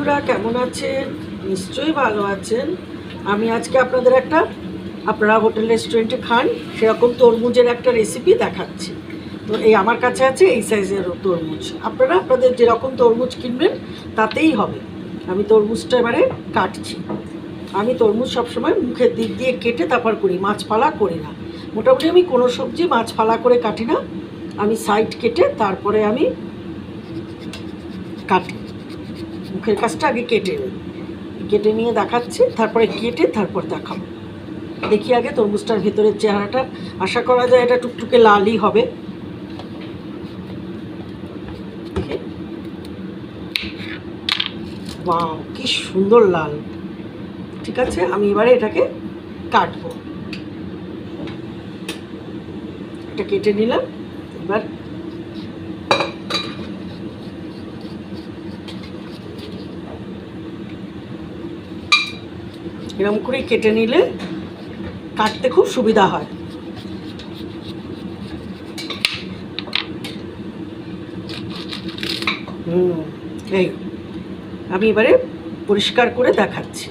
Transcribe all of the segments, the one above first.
বন্ধুরা কেমন আছেন? নিশ্চয়ই ভালো আছেন। আমি আজকে আপনাদের আপনারা হোটেল রেস্টুরেন্টে খান সেরকম তরমুজের একটা রেসিপি দেখাচ্ছি। তো এই আমার কাছে আছে এই সাইজের তরমুজ। আপনারা আপনাদের যেরকম তরমুজ কিনবেন তাতেই হবে। আমি তরমুজটা এবারে কাটছি। আমি তরমুজ সবসময় মুখের দিক দিয়ে কেটে তারপর করি, মাছ ফালা করি না। মোটামুটি আমি কোনো সবজি মাছ ফালা করে কাটি না, আমি সাইড কেটে তারপরে আমি কাটি। মুখের কাজটা আগে কেটে নিয়ে দেখাচ্ছি, তারপরে কেটে তারপর দেখাবো। দেখি আগে তরমুজটার ভেতরের চেহারাটা। আশা করা যায় এটা টুকটুকে লালই হবে। ওয়াও, কি সুন্দর লাল। ঠিক আছে, আমি এবারে এটাকে কাটবো। এটা কেটে নিলাম। এবার এরকম করে কেটে নিলে কাটতে খুব সুবিধা হয়। এই আমি এবারে পরিষ্কার করে দেখাচ্ছি।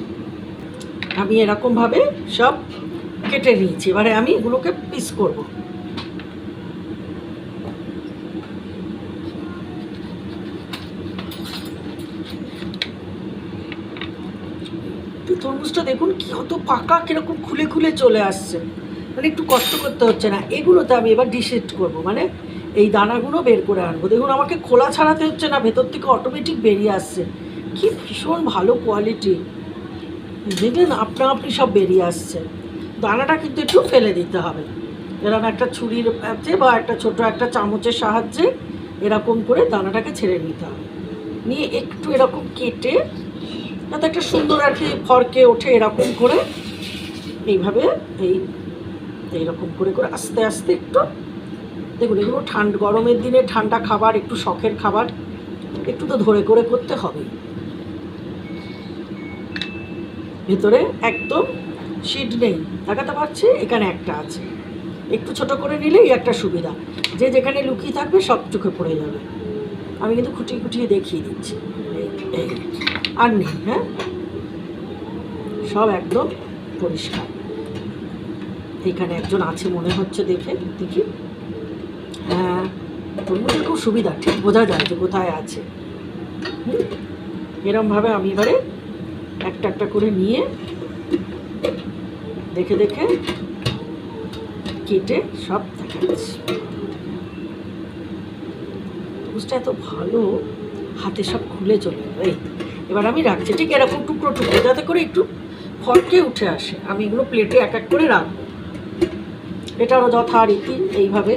আমি এরকমভাবে সব কেটে নিয়েছি। এবারে আমি এগুলোকে পিস করব। তরমুজটা দেখুন কি কত পাকা, কিরকম খুলে খুলে চলে আসছে, মানে একটু কষ্ট করতে হচ্ছে না। এগুলোতে আমি এবার ডিসেক্ট করবো, মানে এই দানাগুলো বের করে আনবো। দেখুন আমাকে খোলা ছাড়াতে হচ্ছে না, ভেতর থেকে অটোমেটিক বেরিয়ে আসছে। কি ভীষণ ভালো কোয়ালিটি, দেখলেন আপনি সব বেরিয়ে আসছে। দানাটা কিন্তু একটু ফেলে দিতে হবে। এরকম একটা ছুরির আছে বা একটা ছোট একটা চামচের সাহায্যে এরকম করে দানাটাকে ছেড়ে নিতে হবে। নিয়ে একটু এরকম কেটে যাতে একটা সুন্দর আর কি ফরকে ওঠে, এরকম করে এইভাবে এইরকম করে করে আস্তে আস্তে একটু দেখুন। এগুলো গরমের দিনে ঠান্ডা খাবার, একটু শখের খাবার, একটু তো ধরে করে করতে হবে। ভেতরে একদম শিড নেই, দেখাতে পারছি এখানে একটা আছে। একটু ছোট করে নিলেই একটা সুবিধা, যে যেখানে লুকিয়ে থাকবে সব চোখে পড়ে যাবে। আমি কিন্তু খুঁটিয়ে খুঁটিয়ে দেখিয়ে দিচ্ছি। এই আর নেই, হ্যাঁ, সব একদম পরিষ্কার। এখানে একজন আছে মনে হচ্ছে, দেখি। হ্যাঁ, তরমুজের খুব সুবিধা, ঠিক বোঝা যায় যে কোথায় আছে। এরমভাবে আমি এবারে একটা একটা করে নিয়ে দেখে দেখে কেটে সব দেখাচ্ছি। তরমুজটা এত ভালো, হাতে সব খুলে চলে যাবে। এবার আমি রাখছি ঠিক এরকম টুকরো টুকরো, যাতে করে একটু ফটকে উঠে আসে। আমি এগুলো প্লেটে এক এক করে রাখবো। এটারও যথারীতি এইভাবে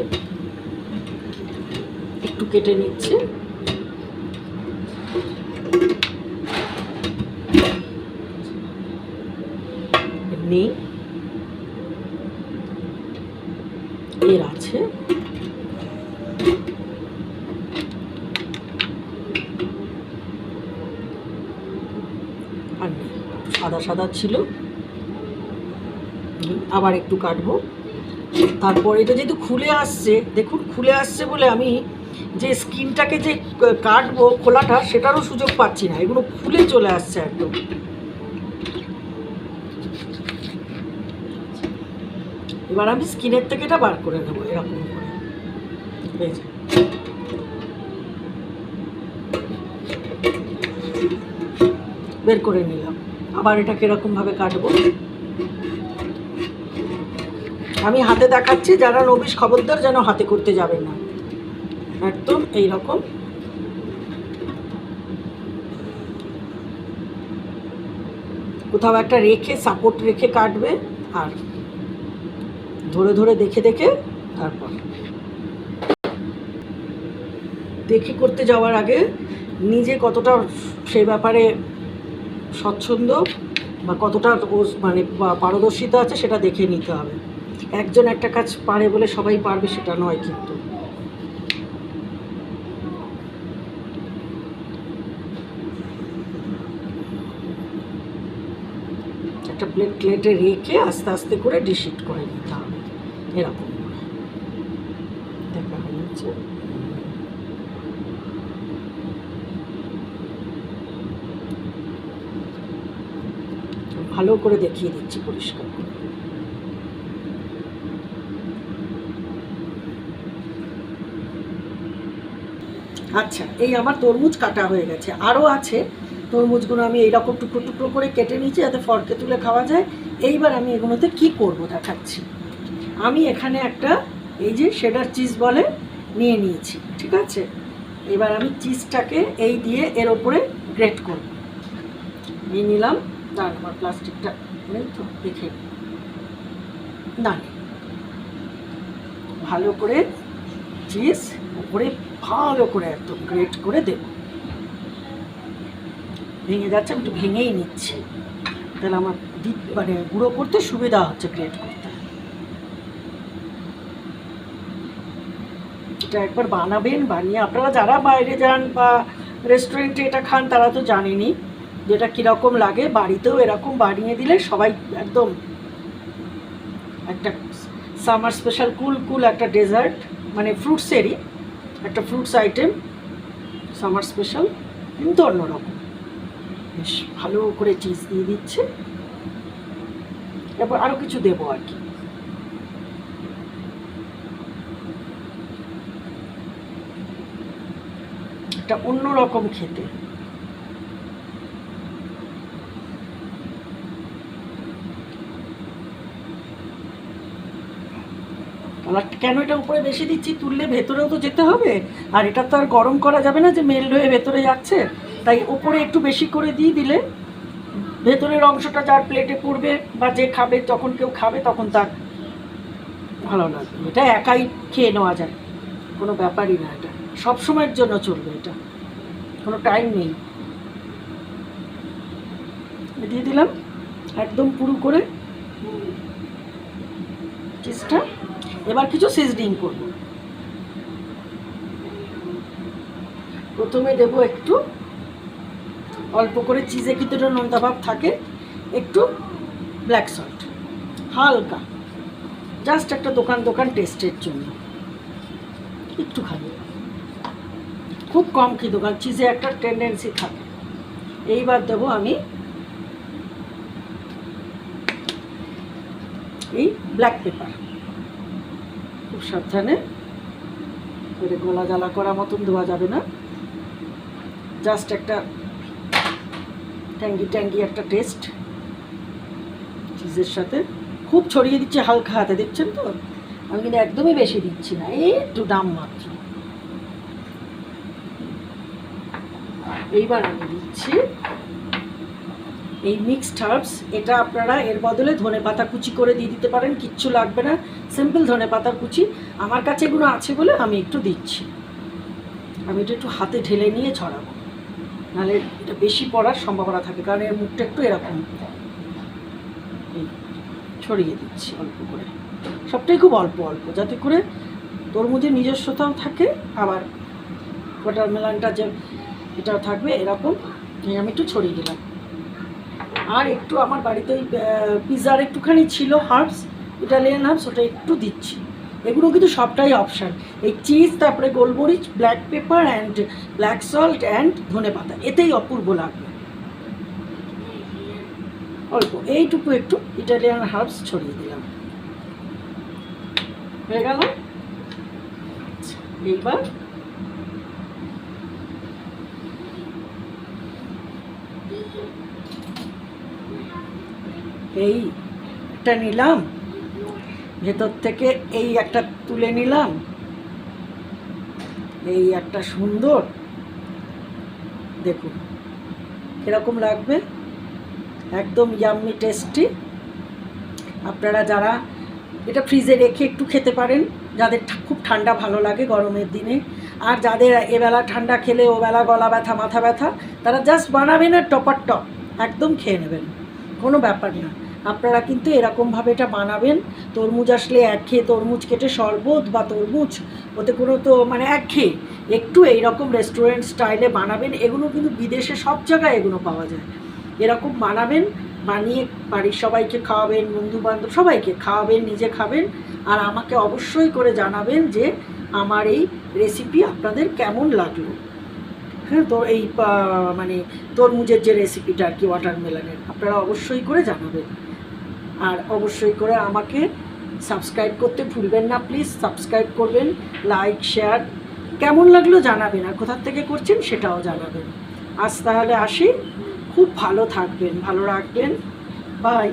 একটু কেটে নিচ্ছে। এমনি এর আছে আর সাদা সাদা ছিল, আবার একটু কাটবো। তারপর এটা যেহেতু খুলে আসছে, দেখুন খুলে আসছে বলে আমি যে স্কিনটাকে যে কাটবো খোলাটা, সেটারও সুযোগ পাচ্ছি না। এগুলো খুলে চলে আসছে একদম। এবার আমি স্কিনের থেকে এটা বার করে নেবো এরকম করে। এই যে বের করে নিলাম। আবার এটাকে এরকমভাবে কাটবো। আমি হাতে দেখাচ্ছি, যারা নবিশ খবরদার যেন হাতে করতে যাবেন না, একদম এইরকম। কোথাও একটা রেখে, সাপোর্ট রেখে কাটবে, আর ধরে ধরে দেখে দেখে তারপর দেখে করতে যাওয়ার আগে নিজে কতটা সেই ব্যাপারে স্বচ্ছন্দ বা কতটা মানে পারদর্শিতা আছে সেটা দেখে নিতে হবে। একজন একটা কাজ পারে বলে সবাই পারবে সেটা নয়। কিন্তু একটা প্লেটে রেখে আস্তে আস্তে করে ডিশিট করে নিতে হবে এরকম করে। দেখা হচ্ছে ভালো করে দেখিয়ে দিচ্ছি পরিষ্কার করে। আচ্ছা, এই আমার তরমুজ কাটা হয়ে গেছে, আরও আছে। তরমুজগুলো আমি এইরকম টুকরো টুকরো করে কেটে নিয়েছি যাতে ফর্কে তুলে খাওয়া যায়। এইবার আমি এগুলোতে কি করব দেখাচ্ছি। আমি এখানে একটা এই যে শেডার চিজ বলে নিয়ে নিয়েছি, ঠিক আছে। এবার আমি চিজটাকে এই দিয়ে এর ওপরে গ্রেট করব। নিয়ে নিলাম, দাঁড়ান আমার প্লাস্টিকটা নেই তো, দেখে না, ভালো করে চিজ উপরে ভালো করে একদম গ্রেট করে দেব। ভেঙে যাচ্ছে, আমি একটু ভেঙেই নিচ্ছি, তাহলে আমার মানে গুঁড়ো করতে সুবিধা হচ্ছে, গ্রেট করতে। এটা একবার বানাবেন, বানিয়ে আপনারা যারা বাইরে যান বা রেস্টুরেন্টে এটা খান তারা তো জানেনই যে এটা কীরকম লাগে। বাড়িতেও এরকম বানিয়ে দিলে সবাই একদম একটা সামার স্পেশাল কুল কুল একটা ডেজার্ট, মানে ফ্রুটসেরই একটা ফ্রুটস আইটেম, সামার স্পেশাল, কিন্তু অন্যরকম। বেশ ভালো করে চিজ দিয়ে দিচ্ছে, এরপর আরও কিছু দেবো আর কি। একটা অন্যরকম খেতে। কেন এটা উপরে বেশি দিচ্ছি, তুললে ভেতরেও তো যেতে হবে, আর এটা তো আর গরম করা যাবে না যে মেল্ট হয়ে ভেতরে যাচ্ছে, তাই উপরে একটু বেশি করে দিয়ে দিলে ভেতরের অংশটা যার প্লেটে পড়বে বা যে খাবে, যখন কেউ খাবে তখন তার ভালো লাগবে। এটা একাই খেয়ে নেওয়া যায়, কোনো ব্যাপারই না, এটা সব সময়ের জন্য চলবে, এটা কোনো টাইম নেই। দিয়ে দিলাম একদম পুরো করে চিজটা। এবার কিছু সিজনিং করব। প্রথমে দেবো একটু অল্প করে, চিজে কিন্তু একটা নোনতা ভাব থাকে, একটু ব্ল্যাক সল্ট হালকা, জাস্ট একটা দোকান টেস্টের জন্য একটুখানি, খুব কম কি দোকান, চিজে একটা টেন্ডেন্সি থাকে। এইবার দেবো আমি এই ব্ল্যাক পেপার, খুব সাবধানে, করে গলা জ্বালা করা মতন দেওয়া যাবে না, জাস্ট একটা ট্যাঙ্গি একটা টেস্ট চিজের সাথে। খুব ছড়িয়ে দিচ্ছে হালকা হাতে, দেখছেন তো, আমি কিন্তু একদমই বেশি দিচ্ছি না, এই একটু দাম মাত্র। এইবার আমি দিচ্ছি এই মিক্সড হার্বস। এটা আপনারা এর বদলে ধনেপাতা কুচি করে দিয়ে দিতে পারেন, কিচ্ছু লাগবে না, সিম্পল ধনেপাতার কুচি। আমার কাছে এগুলো আছে বলে আমি একটু দিচ্ছি। আমি এটা একটু হাতে ঢেলে নিয়ে ছড়াবো, নাহলে এটা বেশি পড়ার সম্ভাবনা থাকে, কারণ এর মুখটা একটু এরকম। ছড়িয়ে দিচ্ছি অল্প করে, সবটাই খুব অল্প অল্প, যাতে করে তরমুজের নিজস্বতাও থাকে, আবার ওয়াটারমেলনটা যে এটাও থাকবে, এরকম আমি একটু ছড়িয়ে দিলাম। আর একটু আমার বাড়িতে ওই পিৎজার একটুখানি ছিল হার্বস, ইটালিয়ান হার্বস, ওটা একটু দিচ্ছি। এগুলো কিন্তু সবটাই অপশান। এই চিজ, তারপরে গোলমরিচ, black pepper and black salt and ধনেপাতা, এতেই অপূর্ব লাগবে। অল্প এইটুকু একটু ইটালিয়ান হার্বস ছড়িয়ে দিলাম, হয়ে গেল। এইবার এইটা নিলাম, ভেতর থেকে এই একটা তুলে নিলাম, এই একটা সুন্দর, দেখুন কীরকম লাগবে, একদম ইয়াম্মি টেস্টি। আপনারা যারা এটা ফ্রিজে রেখে একটু খেতে পারেন, যাদের খুব ঠান্ডা ভালো লাগে গরমের দিনে, আর যাদের এবেলা ঠান্ডা খেলে ওবেলা গলা ব্যথা মাথা ব্যথা, তারা জাস্ট বানাবেন আর টপার টপ একদম খেয়ে নেবেন, কোনো ব্যাপার না। আপনারা কিন্তু এরকমভাবে এটা বানাবেন। তরমুজ আসলে একঘেয়ে তরমুজ কেটে শরবত বা তরমুজ, ওতে কোনো তো মানে একঘেয়ে, একটু এইরকম রেস্টুরেন্ট স্টাইলে বানাবেন। এগুলো কিন্তু বিদেশে সব জায়গায় এগুলো পাওয়া যায়। এরকম বানাবেন, বানিয়ে বাড়ির সবাইকে খাওয়াবেন, বন্ধুবান্ধব সবাইকে খাওয়াবেন, নিজে খাবেন, আর আমাকে অবশ্যই করে জানাবেন যে আমার এই রেসিপি আপনাদের কেমন লাগলো। হ্যাঁ, তো এই মানে তরমুজের যে রেসিপিটা আর কি ওয়াটারমেলনের, আপনারা অবশ্যই করে জানাবেন। আর অবশ্যই করে আমাকে সাবস্ক্রাইব করতে ভুলবেন না, প্লিজ সাবস্ক্রাইব করবেন, লাইক শেয়ার, কেমন লাগলো জানাবেন, আর কোথা থেকে করছেন সেটাও জানাবেন। আজ তাহলে আসি, খুব ভালো থাকবেন, ভালো রাখবেন, বাই।